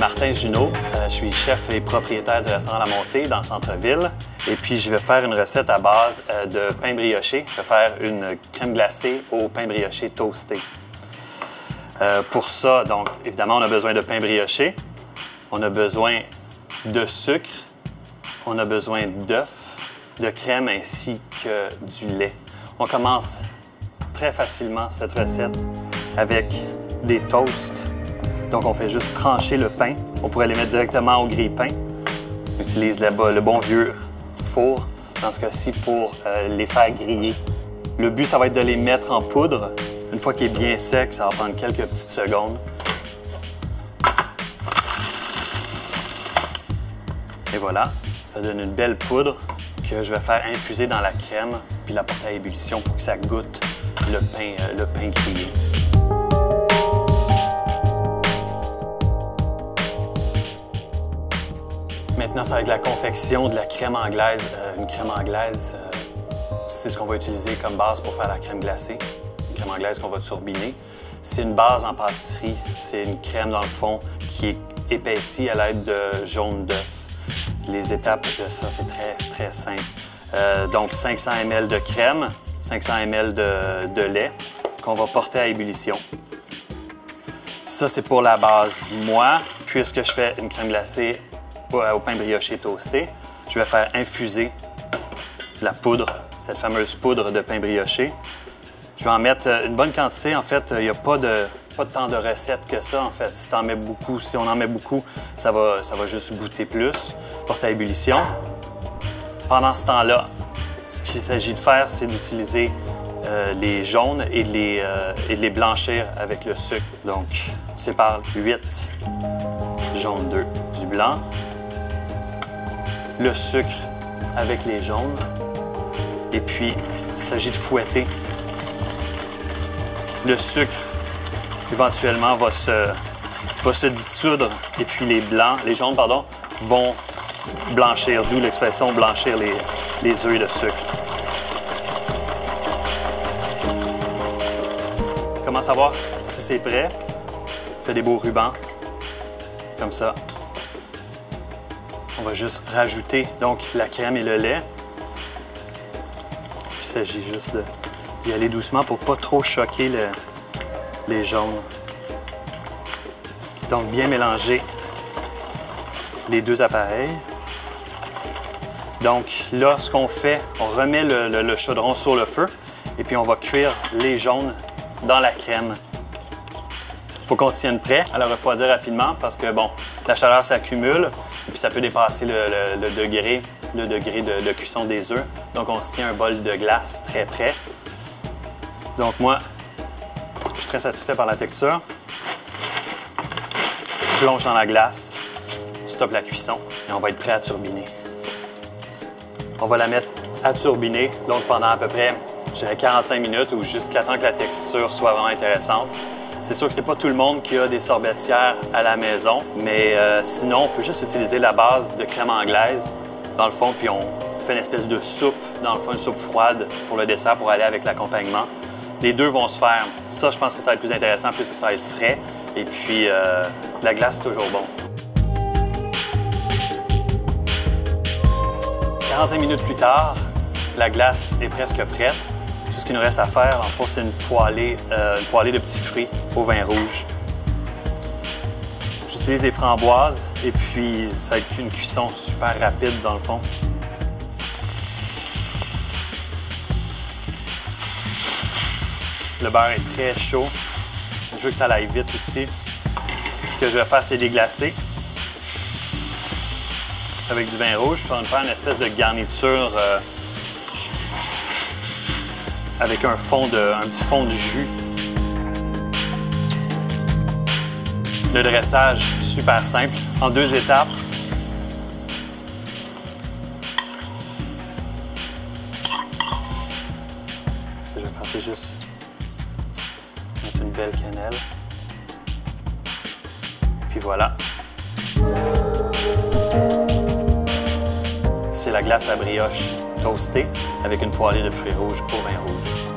Martin Junot. Je suis chef et propriétaire du restaurant La Montée dans le centre-ville. Et puis, je vais faire une recette à base de pain brioché. Je vais faire une crème glacée au pain brioché toasté. Pour ça, donc, évidemment, on a besoin de pain brioché. On a besoin de sucre. On a besoin d'œufs, de crème ainsi que du lait. On commence très facilement cette recette avec des toasts. Donc, on fait juste trancher le pain. On pourrait les mettre directement au grille-pain. On utilise le bon vieux four, dans ce cas-ci, pour les faire griller. Le but, ça va être de les mettre en poudre. Une fois qu'il est bien sec, ça va prendre quelques petites secondes. Et voilà, ça donne une belle poudre que je vais faire infuser dans la crème puis la porter à ébullition pour que ça goûte le pain grillé. Maintenant, ça va être la confection de la crème anglaise. Une crème anglaise, c'est ce qu'on va utiliser comme base pour faire la crème glacée. Une crème anglaise qu'on va turbiner. C'est une base en pâtisserie. C'est une crème, dans le fond, qui est épaissie à l'aide de jaune d'œuf. Les étapes de ça, c'est très simple. Donc, 500 ml de crème, 500 ml de lait qu'on va porter à ébullition. Ça, c'est pour la base. Moi, puisque je fais une crème glacée au pain brioché toasté, je vais faire infuser la poudre, cette fameuse poudre de pain brioché. Je vais en mettre une bonne quantité. En fait, il n'y a pas de tant de recettes que ça, en fait. Si on en met beaucoup, ça va juste goûter plus. Porte à ébullition. Pendant ce temps-là, ce qu'il s'agit de faire, c'est d'utiliser les jaunes et de les blanchir avec le sucre. Donc, on sépare 8 jaune 2 du blanc. Le sucre avec les jaunes. Et puis, il s'agit de fouetter. Le sucre, éventuellement, va se dissoudre. Et puis, les jaunes, vont blanchir, d'où l'expression blanchir les œufs et le sucre. Comment savoir si c'est prêt? On fait des beaux rubans, comme ça. On va juste rajouter donc la crème et le lait. Il s'agit juste d'y aller doucement pour ne pas trop choquer les jaunes. Donc bien mélanger les deux appareils. Donc là, ce qu'on fait, on remet le chaudron sur le feu et puis on va cuire les jaunes dans la crème. Il faut qu'on se tienne prêt à le refroidir rapidement parce que, bon, la chaleur s'accumule et puis ça peut dépasser le degré de cuisson des œufs. Donc, on se tient un bol de glace très près. Donc, moi, je suis très satisfait par la texture. Je plonge dans la glace, on stoppe la cuisson et on va être prêt à turbiner. On va la mettre à turbiner, donc pendant à peu près, je dirais 45 minutes ou jusqu'à temps que la texture soit vraiment intéressante. C'est sûr que c'est pas tout le monde qui a des sorbetières à la maison, mais sinon, on peut juste utiliser la base de crème anglaise, dans le fond, puis on fait une espèce de soupe, dans le fond, une soupe froide pour le dessert, pour aller avec l'accompagnement. Les deux vont se faire. Ça, je pense que ça va être plus intéressant puisque ça va être frais. Et puis, la glace, c'est toujours bon. 45 minutes plus tard, la glace est presque prête. Tout ce qu'il nous reste à faire, en fait, c'est une poêlée de petits fruits au vin rouge. J'utilise des framboises et puis ça va être une cuisson super rapide dans le fond. Le beurre est très chaud. Je veux que ça aille vite aussi. Ce que je vais faire, c'est déglacer avec du vin rouge. Je vais faire une espèce de garniture avec un petit fond de jus. Le dressage, super simple, en 2 étapes. Ce que je vais faire, c'est juste mettre une belle cannelle. Puis voilà. C'est la glace à brioche toastée avec une poêlée de fruits rouges au vin rouge.